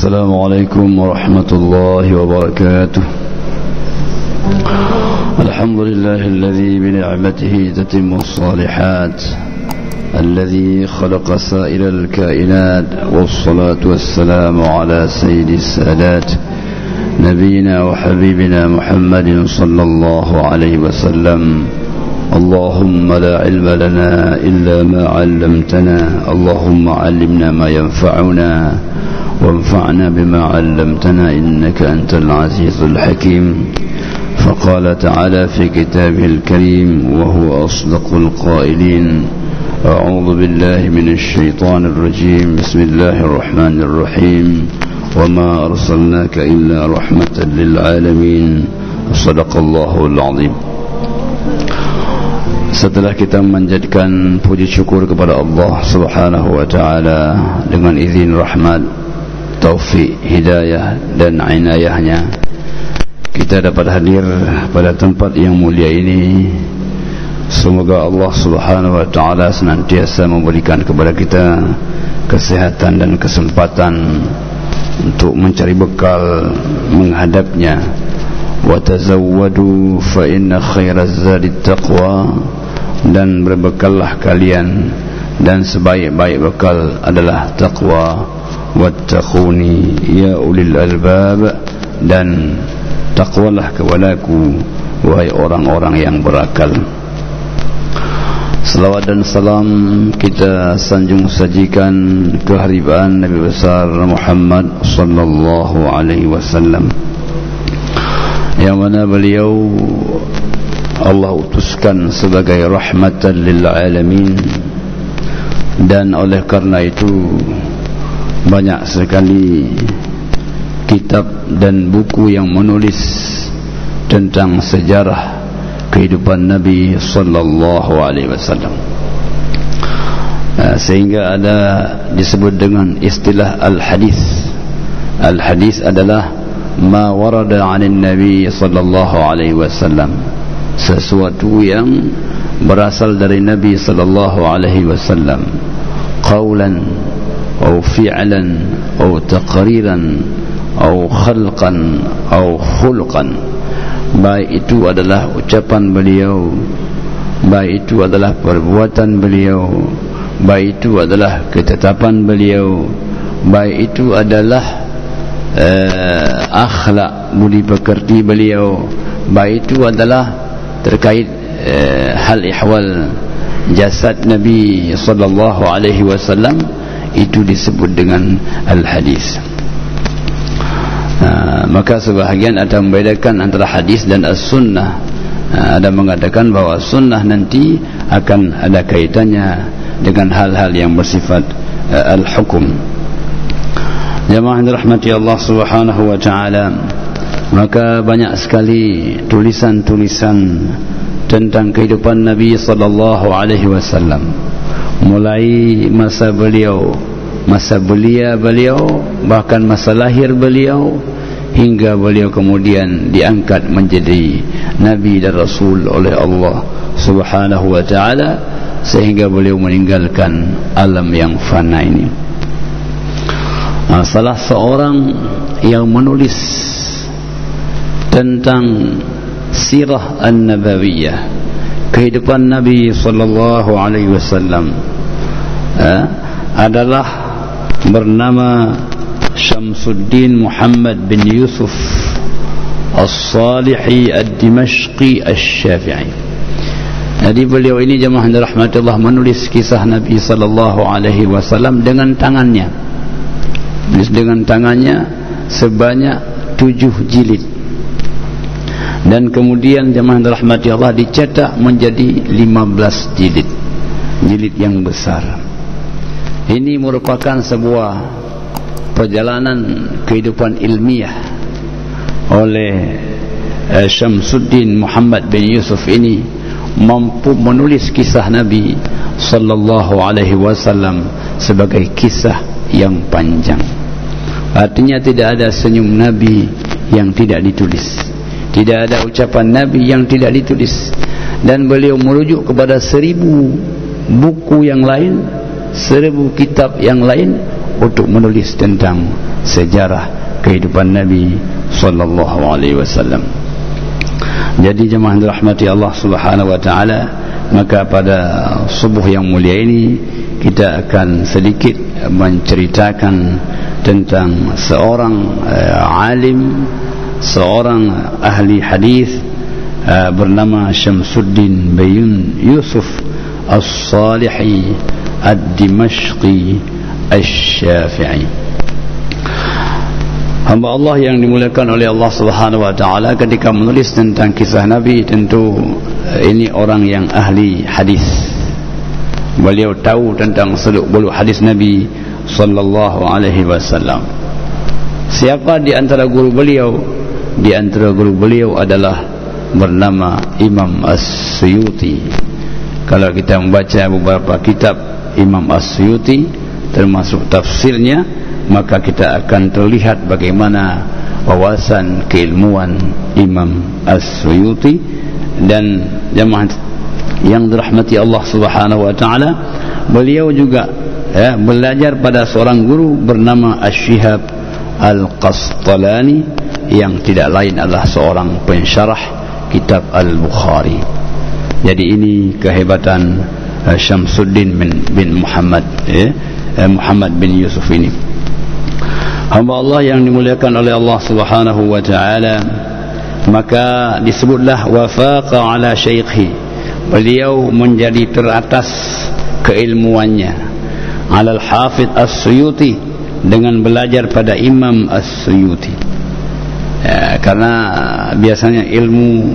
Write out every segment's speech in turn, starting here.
السلام عليكم ورحمة الله وبركاته. الحمد لله الذي بنعمته تتم الصالحات، الذي خلق سائر الكائنات، والصلاة والسلام على سيد السادات نبينا وحبيبنا محمد صلى الله عليه وسلم. اللهم لا علم لنا إلا ما علمتنا، اللهم علمنا ما ينفعنا وانفعنا بما علمتنا إنك أنت العزيز الحكيم. فقال تعالى في كتابه الكريم وهو أصدق القائلين: أعوذ بالله من الشيطان الرجيم، بسم الله الرحمن الرحيم، وما أرسلناك إلا رحمة للعالمين. صدق الله العظيم. Setelah kita menjadikan puji syukur kepada Allah Subhanahu wa taala dengan izin rahmat, taufik, hidayah dan inayahnya, kita dapat hadir pada tempat yang mulia ini. Semoga Allah Subhanahu wa taala senantiasa memberikan kepada kita kesehatan dan kesempatan untuk mencari bekal menghadapnya. Wa tazawwadu fa inna khairaz zadi taqwa, dan berbekallah kalian, dan sebaik-baik bekal adalah taqwa. Wattaquni ya ulil albab, dan takwalah kepadaku wahai orang-orang yang berakal. Salawat dan salam kita sanjung sajikan keharibaan Nabi besar Muhammad sallallahu alaihi wasallam, yang mana beliau Allah utuskan sebagai rahmatan lil alamin. Dan oleh karena itu banyak sekali kitab dan buku yang menulis tentang sejarah kehidupan Nabi sallallahu alaihi wasallam, sehingga ada disebut dengan istilah al-hadis. Al-hadis adalah ma warada 'anil Nabi sallallahu alaihi wasallam, sesuatu yang berasal dari Nabi sallallahu alaihi wasallam, qaulan atau fi'lan atau taqriran atau khalqan atau khulqan. Baik itu adalah ucapan beliau, baik itu adalah perbuatan beliau, baik itu adalah ketetapan beliau, baik itu adalah akhlak budi pekerti beliau, baik itu adalah terkait hal ihwal jasad Nabi sallallahu alaihi wasallam, itu disebut dengan al-hadis. Maka sebahagian ada membedakan antara hadis dan as-sunnah. Ada mengatakan bahawa sunnah nanti akan ada kaitannya dengan hal-hal yang bersifat al-hukum. Jamaah yang dirahmati Allah Subhanahu wa taala, maka banyak sekali tulisan-tulisan tentang kehidupan Nabi sallallahu alaihi wasallam, mulai masa beliau, masa belia beliau, bahkan masa lahir beliau, hingga beliau kemudian diangkat menjadi Nabi dan Rasul oleh Allah Subhanahu wa ta'ala, sehingga beliau meninggalkan alam yang fana ini. Salah seorang yang menulis tentang sirah an-nabawiyah, kehidupan Nabi sallallahu alaihi wasallam, adalah bernama Syamsuddin Muhammad bin Yusuf As-Salihi Ad-Dimashqi Asy-Syafi'i. Jadi beliau ini, jemaah dirahmati Allah, menulis kisah Nabi sallallahu alaihi wasallam dengan tangannya. Menulis dengan tangannya sebanyak 7 jilid. Dan kemudian jemaah dirahmati Allah dicetak menjadi 15 jilid. Jilid yang besar. Ini merupakan sebuah perjalanan kehidupan ilmiah oleh Syamsuddin Muhammad bin Yusuf ini, mampu menulis kisah Nabi sallallahu alaihi wasallam sebagai kisah yang panjang. Artinya tidak ada senyum Nabi yang tidak ditulis, tidak ada ucapan Nabi yang tidak ditulis. Dan beliau merujuk kepada 1000 buku yang lain, 1000 kitab yang lain untuk menulis tentang sejarah kehidupan Nabi sallallahu alaihi wasallam. Jadi jemaah dirahmati Allah Subhanahu wa taala, maka pada subuh yang mulia ini kita akan sedikit menceritakan tentang seorang alim, seorang ahli hadis bernama Syamsuddin bin Yusuf As-Salihi Ad-Dimashqi Asy-Syafi'i. Hamba Allah yang dimuliakan oleh Allah Subhanahu wa taala, ketika menulis tentang kisah Nabi, tentu ini orang yang ahli hadis. Beliau tahu tentang seluk-beluk hadis Nabi sallallahu alaihi wasallam. Siapa di antara guru beliau? Di antara guru beliau adalah bernama Imam As-Suyuti. Kalau kita membaca beberapa kitab Imam As-Suyuti termasuk tafsirnya, maka kita akan terlihat bagaimana wawasan keilmuan Imam As-Suyuti. Dan jemaah yang dirahmati Allah Subhanahu wa taala, beliau juga belajar pada seorang guru bernama Asy-Syihab Al-Qastalani, yang tidak lain adalah seorang pensyarah kitab Al-Bukhari. Jadi ini kehebatan Syamsuddin bin Muhammad Muhammad bin Yusuf ini. Hamba Allah yang dimuliakan oleh Allah Subhanahu wa taala, maka disebutlah wafaqa ala syaikhi, beliau menjadi teratas keilmuannya, alal hafidh As-Suyuti, dengan belajar pada Imam As-Suyuti. Karena biasanya ilmu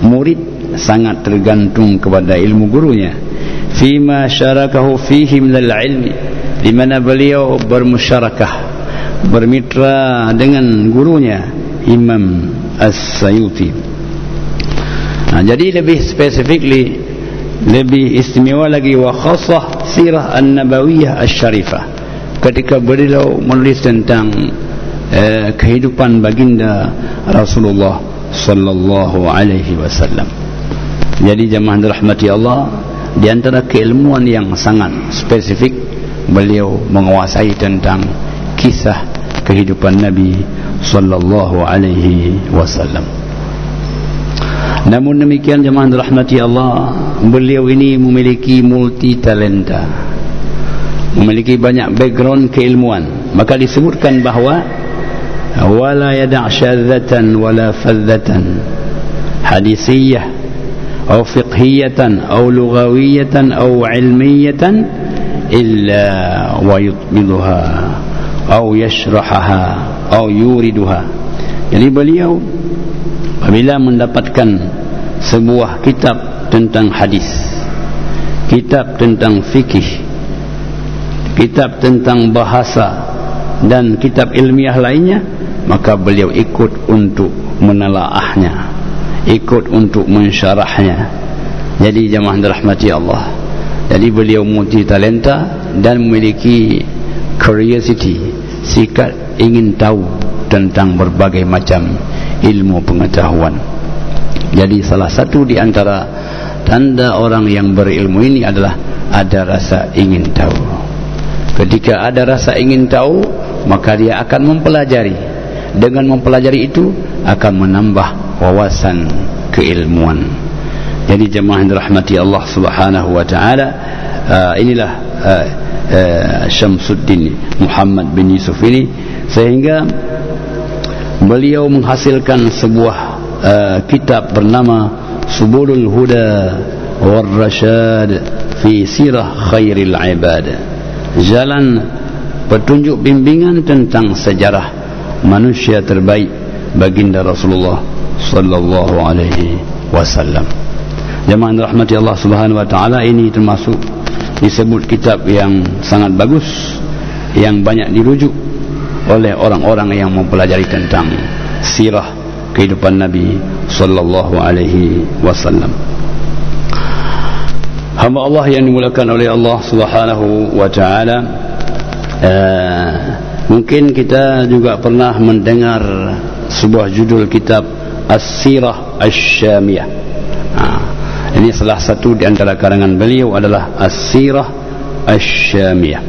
murid sangat tergantung kepada ilmu gurunya. Fima syarakahu fihi minal ilmi, di mana beliau bermusyarakah, bermitra dengan gurunya Imam As-Suyuti. Jadi lebih specifically, lebih istimewa lagi, wa khassah sirah an-nabawiyah asy-syarifah, ketika beliau menulis tentang kehidupan baginda Rasulullah sallallahu alaihi wasallam. Jadi jemaah dirahmati Allah, di antara keilmuan yang sangat spesifik, beliau menguasai tentang kisah kehidupan Nabi sallallahu alaihi wasallam. Namun demikian jemaah dirahmati Allah, beliau ini memiliki multi talenta, memiliki banyak background keilmuan. Maka disebutkan bahawa wala yada' syadzatan wala fadzatan hadisiyah atau fiqhiyatan atau lughawiyatan atau ilmiyatan illa wa yutmiluha atau yashrahaha atau yuriduha. Jadi beliau apabila mendapatkan sebuah kitab tentang hadis, kitab tentang fikih, kitab tentang bahasa, dan kitab ilmiah lainnya, maka beliau ikut untuk menelaahnya, ikut untuk mensyarahnya. Jadi jemaah dirahmati Allah, jadi beliau multi talenta dan memiliki curiosity, sikap ingin tahu tentang berbagai macam ilmu pengetahuan. Jadi salah satu di antara tanda orang yang berilmu ini adalah ada rasa ingin tahu. Ketika ada rasa ingin tahu, maka dia akan mempelajari. Dengan mempelajari itu akan menambah wawasan keilmuan. Jadi jemaah yang dirahmati Allah Subhanahu wa taala, inilah Syamsuddin Muhammad bin Yusuf ini, sehingga beliau menghasilkan sebuah kitab bernama Subulul Huda war Rasyad fi Sirah Khairil Ibad, jalan petunjuk bimbingan tentang sejarah manusia terbaik baginda Rasulullah sallallahu alaihi wasallam. Jemaah rahmati Allah Subhanahu wa taala, ini termasuk disebut kitab yang sangat bagus, yang banyak dirujuk oleh orang-orang yang mempelajari tentang sirah kehidupan Nabi sallallahu alaihi wasallam. Hamba Allah yang dimuliakan oleh Allah Subhanahu wa taala, mungkin kita juga pernah mendengar sebuah judul kitab As-Sirah Asy-Syamiyah. Ini salah satu di antara karangan beliau adalah As-Sirah Asy-Syamiyah.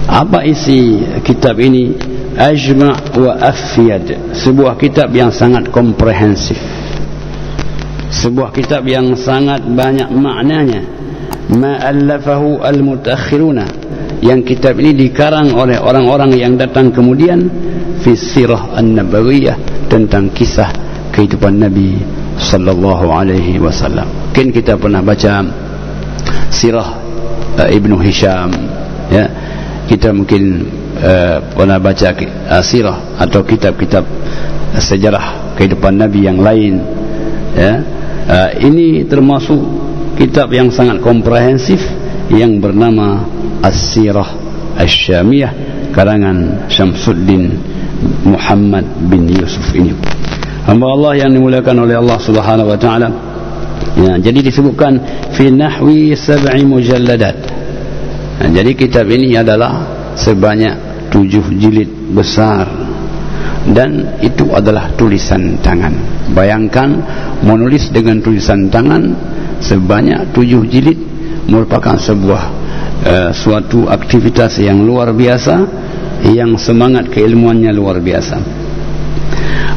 Apa isi kitab ini? Ajma' wa afyad, sebuah kitab yang sangat komprehensif, sebuah kitab yang sangat banyak maknanya. Ma'allafahu al-mutaakhiruna, yang kitab ini dikarang oleh orang-orang yang datang kemudian, fi sirah an-nabawiyah, tentang kisah kehidupan Nabi sallallahu alaihi wasallam. Mungkin kita pernah baca sirah Ibnu Hisham, ya. Kita mungkin pernah baca sirah atau kitab-kitab sejarah kehidupan Nabi yang lain, ya. Ini termasuk kitab yang sangat komprehensif yang bernama As-Sirah Asy-Syamiyah karangan Syamsuddin Muhammad bin Yusuf ini. Hamba Allah yang dimuliakan oleh Allah Subhanahu wa taala. Ya, jadi disebutkan fi nahwi 7 mujalladat. Nah, jadi kitab ini adalah sebanyak 7 jilid besar, dan itu adalah tulisan tangan. Bayangkan menulis dengan tulisan tangan sebanyak 7 jilid merupakan sebuah suatu aktivitas yang luar biasa, yang semangat keilmuannya luar biasa.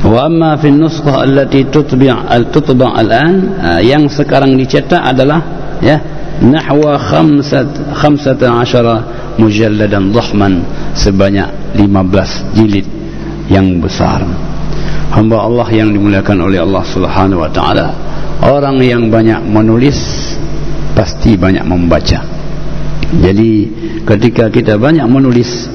Wa amma fi an-nuskhah allati tutba' al-an, yang sekarang dicetak adalah, ya, nahwa 15 mujalladan dhahman, sebanyak 15 jilid yang besar. Hamba Allah yang dimuliakan oleh Allah Subhanahu wa taala, orang yang banyak menulis pasti banyak membaca. Jadi ketika kita banyak menulis,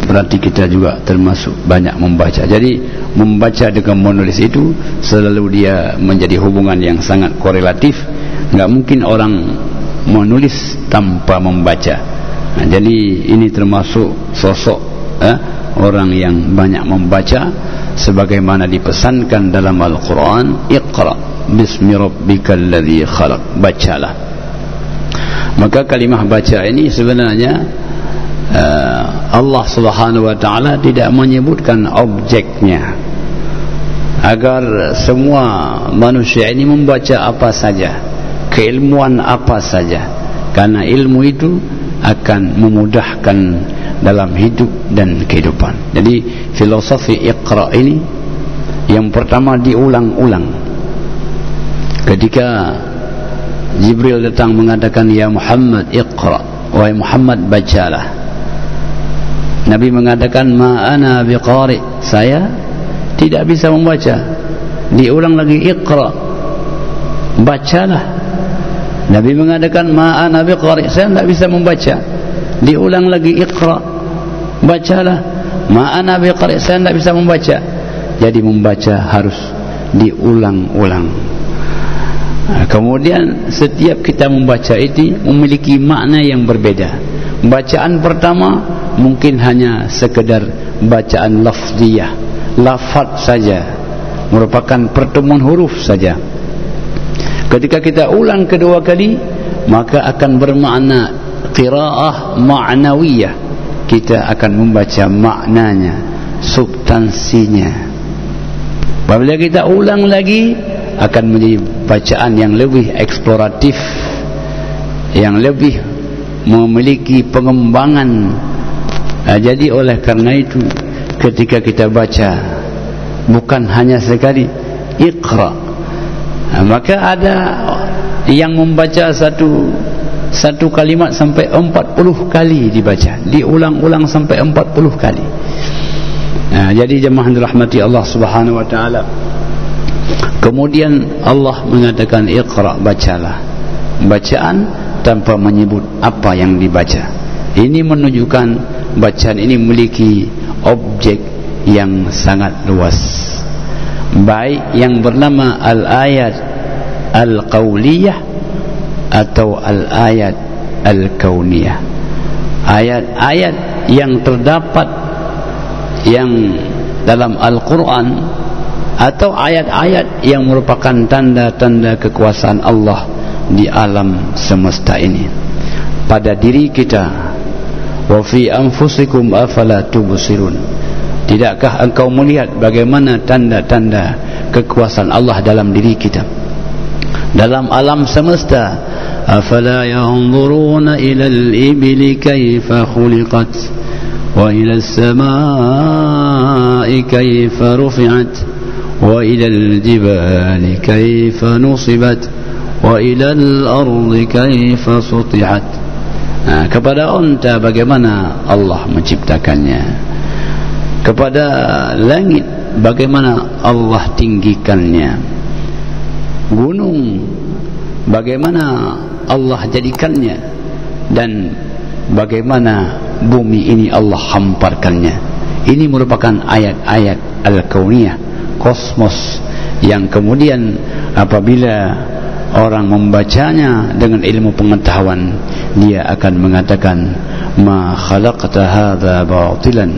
berarti kita juga termasuk banyak membaca. Jadi membaca dengan menulis itu selalu dia menjadi hubungan yang sangat korelatif. Enggak mungkin orang menulis tanpa membaca. Nah, jadi ini termasuk sosok orang yang banyak membaca, sebagaimana dipesankan dalam Al-Quran, Iqra bismi rabbikal ladzi khalaq, bacalah. Maka kalimah baca ini sebenarnya Allah Subhanahu wa taala tidak menyebutkan objeknya, agar semua manusia ini membaca apa saja, keilmuan apa saja, karena ilmu itu akan memudahkan dalam hidup dan kehidupan. Jadi filosofi Iqra ini yang pertama diulang-ulang. Ketika Jibril datang mengatakan, ya Muhammad Iqra, wahai Muhammad bacalah. Nabi mengatakan, ma ana biqari, saya tidak bisa membaca. Diulang lagi, Iqra, bacalah. Nabi mengatakan, ma ana biqari, saya tidak bisa membaca. Diulang lagi, Iqra, bacalah. Ma ana biqari, saya tidak bisa membaca. Jadi membaca harus diulang-ulang. Kemudian setiap kita membaca itu memiliki makna yang berbeda. Bacaan pertama mungkin hanya sekedar bacaan lafziyah, lafaz saja, merupakan pertemuan huruf saja. Ketika kita ulang kedua kali, maka akan bermakna qiraah ma'nawiyah. Kita akan membaca maknanya, substansinya. Apabila kita ulang lagi, akan menjadi bacaan yang lebih eksploratif, yang lebih memiliki pengembangan. Jadi oleh karena itu, ketika kita baca bukan hanya sekali Iqra, maka ada yang membaca satu kalimat sampai 40 kali dibaca, diulang-ulang sampai 40 kali. Jadi jemaah dirahmati Allah Subhanahu wa taala, kemudian Allah mengatakan Iqra, bacalah. Bacaan tanpa menyebut apa yang dibaca. Ini menunjukkan bacaan ini memiliki objek yang sangat luas, baik yang bernama al-ayat al-qauliyah atau al-ayat al-kauniyah. Ayat-ayat yang terdapat yang dalam Al-Quran, atau ayat-ayat yang merupakan tanda-tanda kekuasaan Allah di alam semesta ini pada diri kita. Wa fi anfusikum afala tubsirun, tidakkah engkau melihat bagaimana tanda-tanda kekuasaan Allah dalam diri kita, dalam alam semesta? Afala yanzuruna ila al-ibli kaifa khuliqat, wa ila as-samaa'i kaifa rufi'at wa ila al-jibali kaifa nusibat wa ila al-ardi kaifa sutihat. Kepada unta bagaimana Allah menciptakannya, kepada langit bagaimana Allah tinggikannya, gunung bagaimana Allah jadikannya, dan bagaimana bumi ini Allah hamparkannya. Ini merupakan ayat-ayat al-kauniyah, kosmos, yang kemudian apabila orang membacanya dengan ilmu pengetahuan, dia akan mengatakan, ma khalaqta hadza batilan,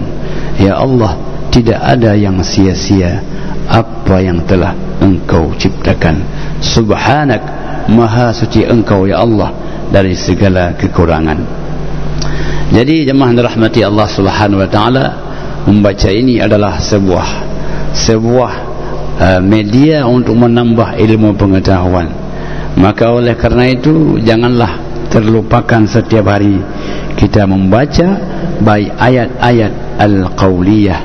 ya Allah, tidak ada yang sia-sia apa yang telah engkau ciptakan. Subhanak, maha suci engkau ya Allah dari segala kekurangan. Jadi jemaah yang dirahmati Allah Subhanahu wa taala, membaca ini adalah sebuah media untuk menambah ilmu pengetahuan. Maka oleh karena itu janganlah terlupakan setiap hari kita membaca baik ayat-ayat al-qauliyah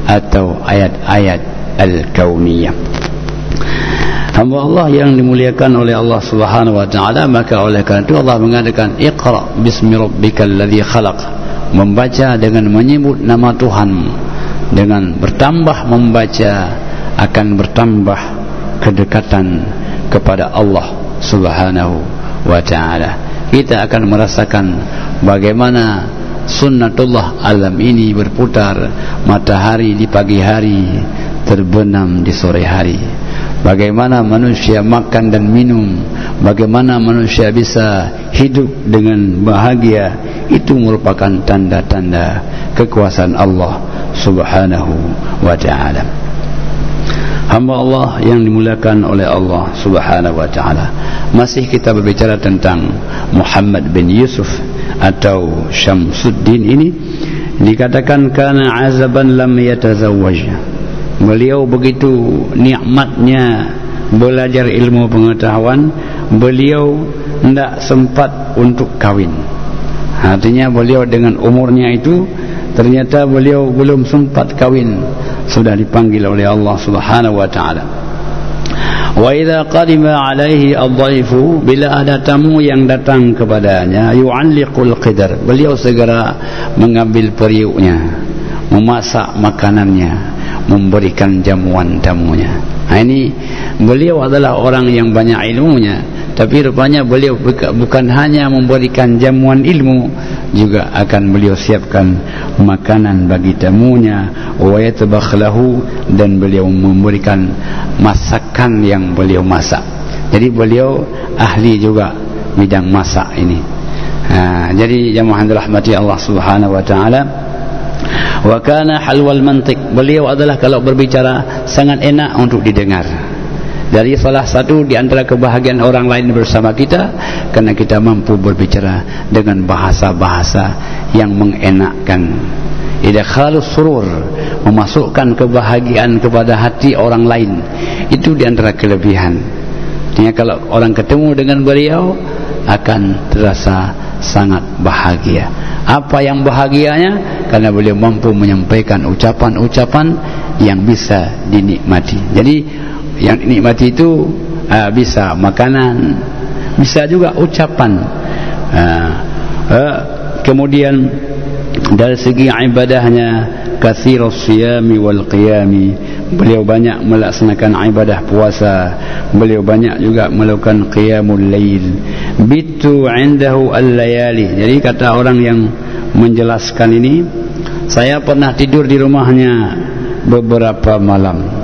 atau ayat-ayat al-kauniyah. Hamba Allah yang dimuliakan oleh Allah Subhanahu wa taala, maka oleh karena itu Allah mengatakan, Iqra bismi rabbikal ladzi khalaq, membaca dengan menyebut nama Tuhan. Dengan bertambah membaca akan bertambah kedekatan kepada Allah Subhanahu wa ta'ala. Kita akan merasakan bagaimana sunnatullah alam ini berputar, matahari di pagi hari, terbenam di sore hari. Bagaimana manusia makan dan minum, bagaimana manusia bisa hidup dengan bahagia, itu merupakan tanda-tanda kekuasaan Allah Subhanahu wa ta'ala. Hamba Allah yang dimuliakan oleh Allah Subhanahu wa ta'ala, masih kita berbicara tentang Muhammad bin Yusuf atau Syamsuddin ini. Dikatakan kana azaban lam yatazawwaj, beliau begitu nikmatnya belajar ilmu pengetahuan, beliau tidak sempat untuk kawin. Artinya beliau dengan umurnya itu ternyata beliau belum sempat kawin, sudah dipanggil oleh Allah Subhanahu wa ta'ala. Wa idza qadima alaihi ad-dhaifu, bila ada tamu yang datang kepadanya, yu'alliqul qidar, beliau segera mengambil periuknya, memasak makanannya, memberikan jamuan tamunya. Ini beliau adalah orang yang banyak ilmunya, tapi rupanya beliau bukan hanya memberikan jamuan ilmu, juga akan beliau siapkan makanan bagi tamunya, wa yatabakh lahu, dan beliau memberikan masakan yang beliau masak. Jadi beliau ahli juga bidang masak ini. Jadi jemaah yang dirahmati Allah Subhanahu wa taala, wa kana halwal mantiq, beliau adalah kalau berbicara sangat enak untuk didengar. Dari salah satu di antara kebahagiaan orang lain bersama kita, karena kita mampu berbicara dengan bahasa-bahasa yang mengenakkan. Idkhalus surur, memasukkan kebahagiaan kepada hati orang lain, itu di antara kelebihan. Artinya kalau orang ketemu dengan beliau akan terasa sangat bahagia. Apa yang bahagianya? Karena beliau mampu menyampaikan ucapan-ucapan yang bisa dinikmati. Jadi yang dinikmati itu bisa makanan, bisa juga ucapan. Kemudian dari segi ibadahnya, katsirus siyami wal qiyami, beliau banyak melaksanakan ibadah puasa, beliau banyak juga melakukan qiyamul lail. Bitu indahu al-layali, jadi kata orang yang menjelaskan ini, saya pernah tidur di rumahnya beberapa malam.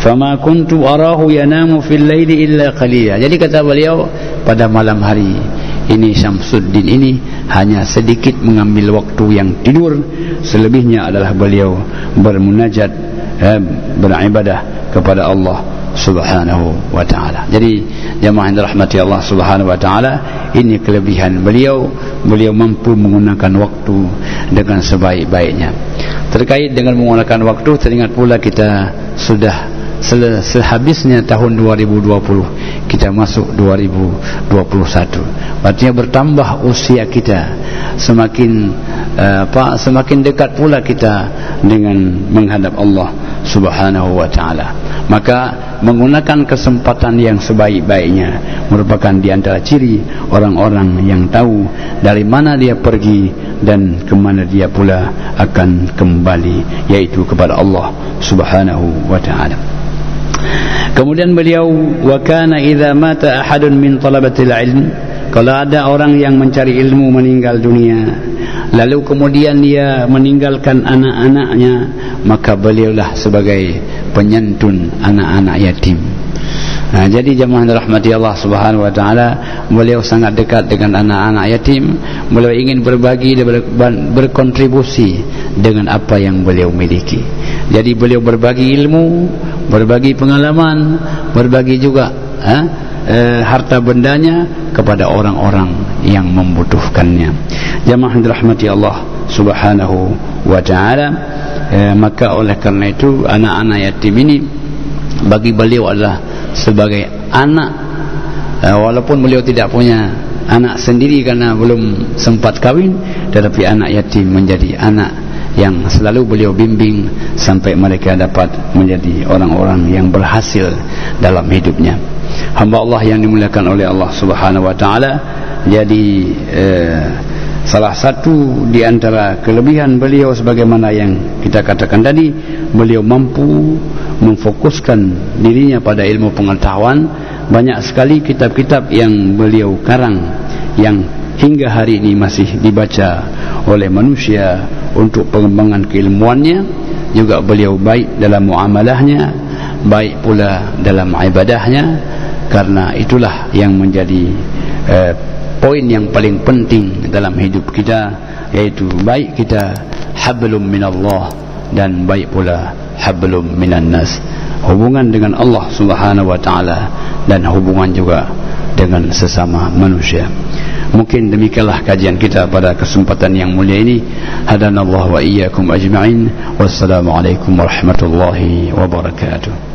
Fama kuntu arahu yanamu fil laili illa qalila. Jadi kata beliau, pada malam hari ini Syamsuddin ini hanya sedikit mengambil waktu yang tidur, selebihnya adalah beliau bermunajat, beribadah kepada Allah Subhanahu wa ta'ala. Jadi jemaah yang dirahmati Allah Subhanahu wa ta'ala, ini kelebihan beliau. Beliau mampu menggunakan waktu dengan sebaik-baiknya. Terkait dengan menggunakan waktu, teringat pula kita sudah sehabisnya tahun 2020, kita masuk 2021. Artinya bertambah usia kita, semakin dekat pula kita dengan menghadap Allah Subhanahu wa ta'ala. Maka menggunakan kesempatan yang sebaik-baiknya merupakan di antara ciri orang-orang yang tahu dari mana dia pergi dan kemana dia pula akan kembali, yaitu kepada Allah Subhanahu wa ta'ala. Kemudian beliau, wa kana idza mata ahadun min talabatil ilm, kalau ada orang yang mencari ilmu meninggal dunia, lalu kemudian dia meninggalkan anak-anaknya, maka beliaulah sebagai penyantun anak-anak yatim. Nah, jadi jemaah rahmati Allah Subhanahu wa taala, beliau sangat dekat dengan anak-anak yatim. Beliau ingin berbagi dan berkontribusi dengan apa yang beliau miliki. Jadi beliau berbagi ilmu, berbagi pengalaman, berbagi juga harta bendanya kepada orang-orang yang membutuhkannya. Jemaah rahmati Allah Subhanahu wa taala, maka oleh karena itu anak-anak yatim ini bagi beliau adalah sebagai anak, walaupun beliau tidak punya anak sendiri karena belum sempat kawin, tetapi anak yatim menjadi anak yang selalu beliau bimbing sampai mereka dapat menjadi orang-orang yang berhasil dalam hidupnya. Hamba Allah yang dimuliakan oleh Allah Subhanahu wa taala, jadi salah satu di antara kelebihan beliau sebagaimana yang kita katakan tadi, beliau mampu memfokuskan dirinya pada ilmu pengetahuan. Banyak sekali kitab-kitab yang beliau karang yang hingga hari ini masih dibaca oleh manusia untuk pengembangan keilmuannya. Juga beliau baik dalam muamalahnya, baik pula dalam ibadahnya, karena itulah yang menjadi poin yang paling penting dalam hidup kita, yaitu baik kita hablum minallah dan baik pula hablum minan nas, hubungan dengan Allah Subhanahu wa taala dan hubungan juga dengan sesama manusia. Mungkin demikianlah kajian kita pada kesempatan yang mulia ini. Hadanallahu wa iyyakum ajma'in. Wassalamualaikum warahmatullahi wabarakatuh.